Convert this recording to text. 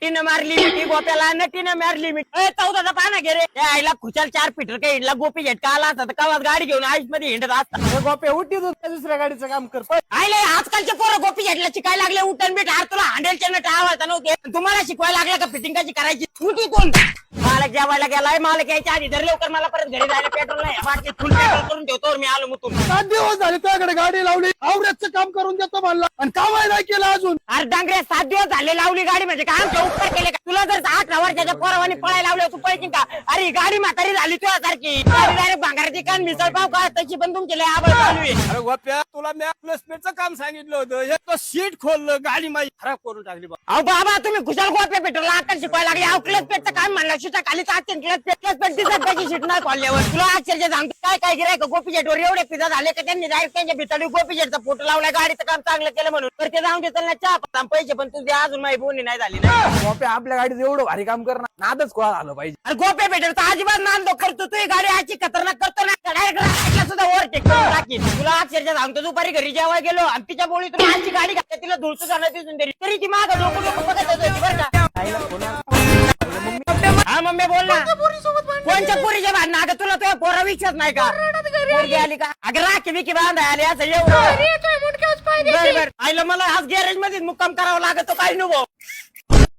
तिनं मारली मिठी गोप्याला नटीनं मारली मिठी 14चा पाना घे रे आईला खुशाल 4 फीटर काही हिंडला गोपी झटका आला असता तर कावाच गाडी घेऊन आईस मध्ये हिंडत असता गोप्या उठी दुसऱ्या गाडीचं काम कर आईले आजकालचे पोरं गोपी झटला शिकायला लागले उठण बीट हार तुला हँडलच्या नट आवाज नव्हते तुम्हाला शिकवायला लागला का फिटिंग कशी करायची उठी कोण मालक जेवायला गेलाय मालक यायच्या आधी तर लवकर मला परत घरी जायला पेट्रोल नाही बाटली फुल पेट्रोल करून ठेवतो मी आलो मुतून 7 दिवस झाले तुझ्याकडे गाडी लावली आवड्याचं काम करून देतो म्हणला आणि कामाही नाही केलं अजून अरे डांगरे 7 दिवस झाले लावली गाडी म्हणजे काय आमच्या उपकार केले का तुला जर 18 वर्षाच्या पोरावानी पळायला लावले तू पळशील का अरे गाडी म्हातारी झाली तुझ्यासारखी डायरेक्ट भांगाराची कान मिसळ पाव का तशी पण तुमची लय आबळ चालू आहे अरे गोप्या तुला मी प्लेसमेंटचं काम सांगितलं होतं हे तो सीट खोललं गाडी माझी खराब करून टाकली बा अहो बाबा तुम्ही खुशाल गोप्या पेट्रोल आकार शिकवायला लागले अहो क्लच पेटचं काय म्हणलं शिटा खाली टाकते क्लच पेट दिसत त्याची शीट नाही खोलल्यावर तुला आश्चर्य सांगतो काय गिरायक गोपी जेटवर एवढे पिझ्झा झाले का त्यांनी डायरेक्ट त्यांच्या भितडी गोपी जेटचा फोटो लावला गाडीचं काम चांगलं केलं म्हणून तर ते जाऊन देताना चहा पाता पैसे पण तुझे अजून माझी बोनी नाही झाली ना गोप्या आपल्या गाडीत एवढं भारी काम करणार नादच कोळा झालं पाहिजे अरे गोप्या पेट्रोल तर अजिबात नांदो करतो तू गाडी आजची खतरनाक करतो ना डायरेक्ट सुद्धा ओव्हरटेक करून टाकी तुला अक्षरशः सांगतो दुपारी घरी जेव्हा गेलो आणि तिच्या बोळी तुम्ही आजची गाडी घातली तिला धुळचं जाणं दिसून दिली तरी ती मागं डोकं डोकं बघत होती बरं का हा मम्मी बोल ना कोणत्या पोरीच्या भांडणं अगं तुला तुझ्या पोरा विचारत नाही का पोरगी आली का अगं राखी बिकी बांधाय आली असं एवढं बरं आईला मला आज गॅरेज मध्ये मुक्काम करावा लागतो काही नको